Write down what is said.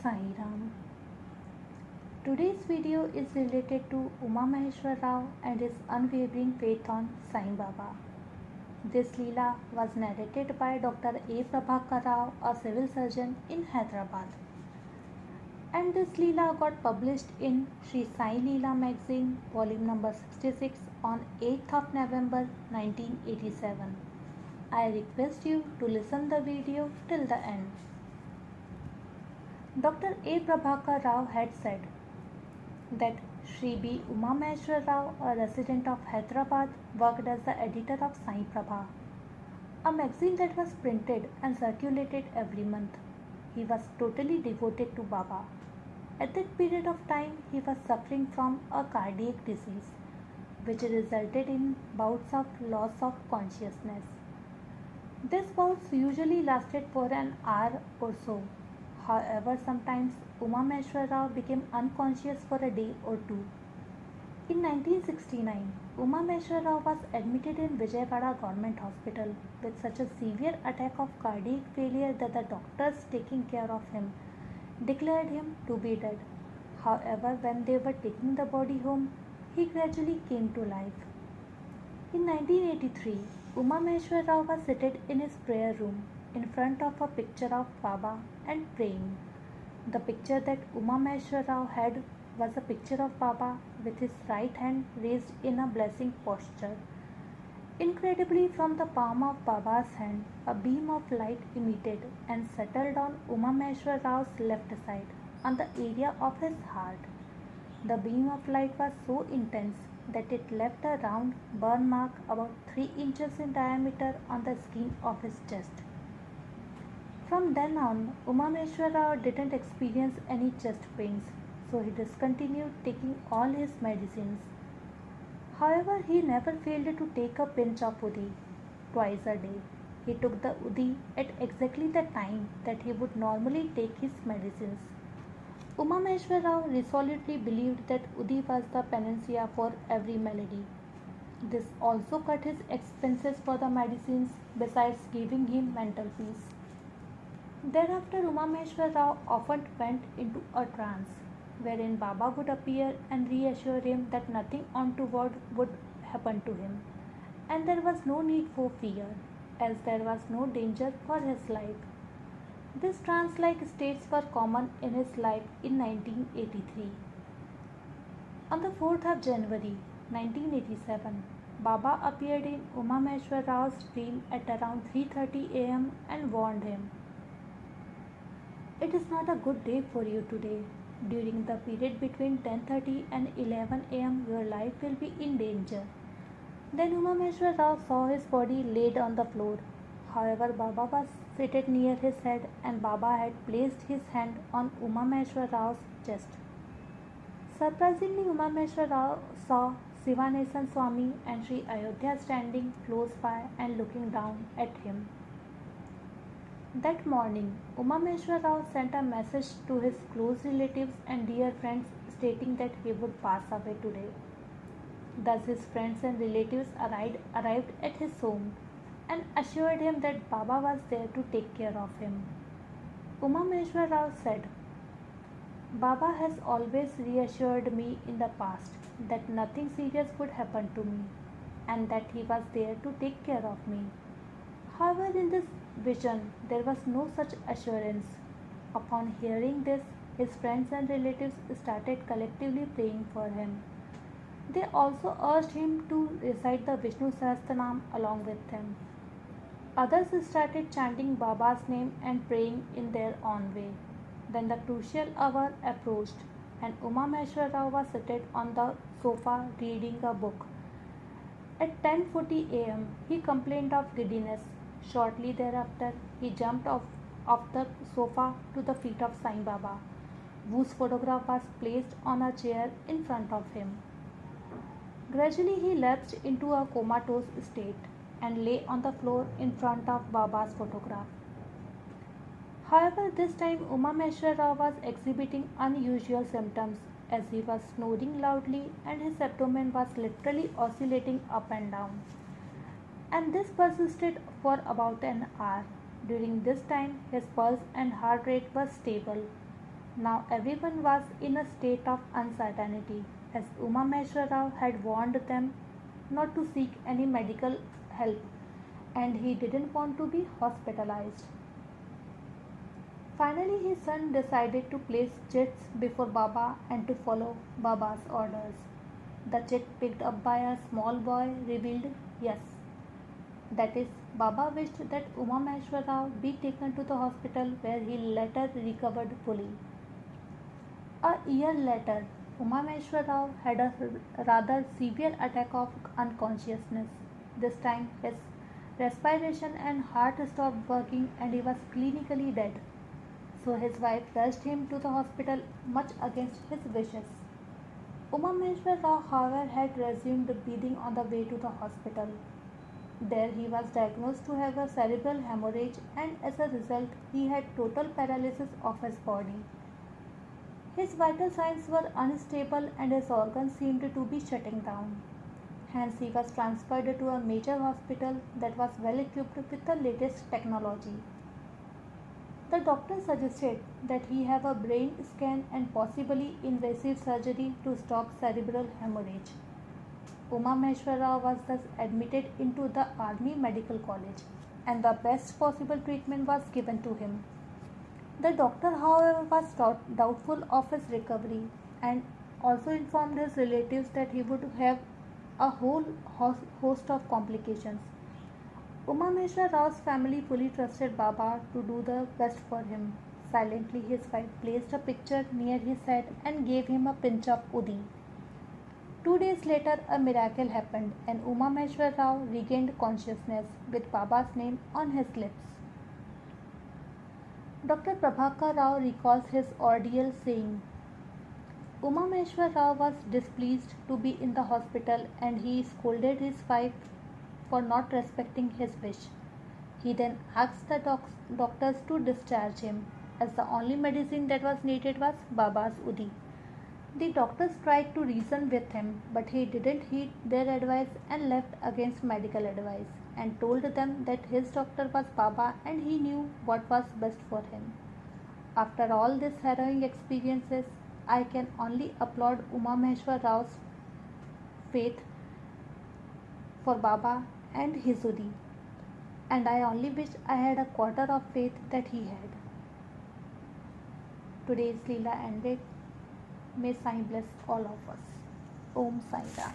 Sai Ram. Today's video is related to Uma Maheshwar Rao and his unwavering faith on Sai Baba. This Leela was narrated by Dr. A. Prabhakar Rao, a civil surgeon in Hyderabad. And this Leela got published in Sri Sai Leela magazine, volume number 66 on 8th of November 1987. I request you to listen the video till the end. Dr. A. Prabhakar Rao had said that Sri B. Uma Maheshwar Rao, a resident of Hyderabad, worked as the editor of Sai Prabha, a magazine that was printed and circulated every month. He was totally devoted to Baba. At that period of time, he was suffering from a cardiac disease, which resulted in bouts of loss of consciousness. These bouts usually lasted for an hour or so. However, sometimes Uma Maheshwar Rao became unconscious for a day or two. In 1969, Uma Maheshwar Rao was admitted in Vijayawada Government Hospital with such a severe attack of cardiac failure that the doctors taking care of him declared him to be dead. However, when they were taking the body home, he gradually came to life. In 1983, Uma Maheshwar Rao was seated in his prayer room in front of a picture of Baba and praying. The picture that Uma Maheshwar Rao had was a picture of Baba with his right hand raised in a blessing posture. Incredibly, from the palm of Baba's hand, a beam of light emitted and settled on Uma Maheshwar Rao's left side, on the area of his heart. The beam of light was so intense that it left a round burn mark about 3 inches in diameter on the skin of his chest. From then on, Uma Maheshwar Rao didn't experience any chest pains, so he discontinued taking all his medicines. However, he never failed to take a pinch of Udi twice a day. He took the Udi at exactly the time that he would normally take his medicines. Uma Maheshwar Rao resolutely believed that Udi was the panacea for every malady. This also cut his expenses for the medicines besides giving him mental peace. Thereafter, Uma Maheshwar Rao often went into a trance, wherein Baba would appear and reassure him that nothing untoward would happen to him, and there was no need for fear, as there was no danger for his life. These trance-like states were common in his life in 1983. On the 4th of January 1987, Baba appeared in Uma Maheshwar Rao's dream at around 3:30 am and warned him, "It is not a good day for you today. During the period between 10:30 and 11 am, your life will be in danger." Then Uma Maheshwar Rao saw his body laid on the floor. However, Baba was seated near his head and Baba had placed his hand on Uma Maheshwar Rao's chest. Surprisingly, Uma Maheshwar Rao saw Sivanesan Swami and Sri Ayodhya standing close by and looking down at him. That morning, Uma Maheshwar Rao sent a message to his close relatives and dear friends stating that he would pass away today. Thus his friends and relatives arrived at his home and assured him that Baba was there to take care of him. Uma Maheshwar Rao said, "Baba has always reassured me in the past that nothing serious would happen to me and that he was there to take care of me. However, in this vision, there was no such assurance." Upon hearing this, his friends and relatives started collectively praying for him. They also urged him to recite the Vishnu Sahasranam along with them. Others started chanting Baba's name and praying in their own way. Then the crucial hour approached and Uma Maheshwar Rao was seated on the sofa reading a book. At 10:40 am, he complained of giddiness. Shortly thereafter, he jumped off the sofa to the feet of Sai Baba, whose photograph was placed on a chair in front of him. Gradually, he lapsed into a comatose state and lay on the floor in front of Baba's photograph. However, this time Uma Maheshwar Rao was exhibiting unusual symptoms as he was snoring loudly and his abdomen was literally oscillating up and down. And this persisted for about an hour. During this time, his pulse and heart rate were stable. Now everyone was in a state of uncertainty, as Uma Maheshwar Rao had warned them not to seek any medical help, and he didn't want to be hospitalized. Finally, his son decided to place chits before Baba and to follow Baba's orders. The chit picked up by a small boy revealed yes. That is, Baba wished that Uma Maheshwar Rao be taken to the hospital where he later recovered fully. A year later, Uma Maheshwar Rao had a rather severe attack of unconsciousness. This time, his respiration and heart stopped working and he was clinically dead. So his wife rushed him to the hospital much against his wishes. Uma Maheshwar Rao, however, had resumed breathing on the way to the hospital. There he was diagnosed to have a cerebral hemorrhage and as a result he had total paralysis of his body. His vital signs were unstable and his organs seemed to be shutting down. Hence he was transferred to a major hospital that was well equipped with the latest technology. The doctor suggested that he have a brain scan and possibly invasive surgery to stop cerebral hemorrhage. Uma Maheshwar Rao was thus admitted into the Army Medical College and the best possible treatment was given to him. The doctor, however, was doubtful of his recovery and also informed his relatives that he would have a whole host of complications. Uma Maheshwar Rao's family fully trusted Baba to do the best for him. Silently, his wife placed a picture near his head and gave him a pinch of udi. 2 days later, a miracle happened and Uma Maheshwar Rao regained consciousness with Baba's name on his lips. Dr. Prabhakar Rao recalls his ordeal saying, Uma Maheshwar Rao was displeased to be in the hospital and he scolded his wife for not respecting his wish. He then asked the doctors to discharge him, as the only medicine that was needed was Baba's Udi. The doctors tried to reason with him, but he didn't heed their advice and left against medical advice and told them that his doctor was Baba and he knew what was best for him. After all these harrowing experiences, I can only applaud Uma Maheshwar Rao's faith for Baba and his Udi, and I only wish I had a quarter of faith that he had. Today's Leela ended. May Sai bless all of us. Om Sai Ram.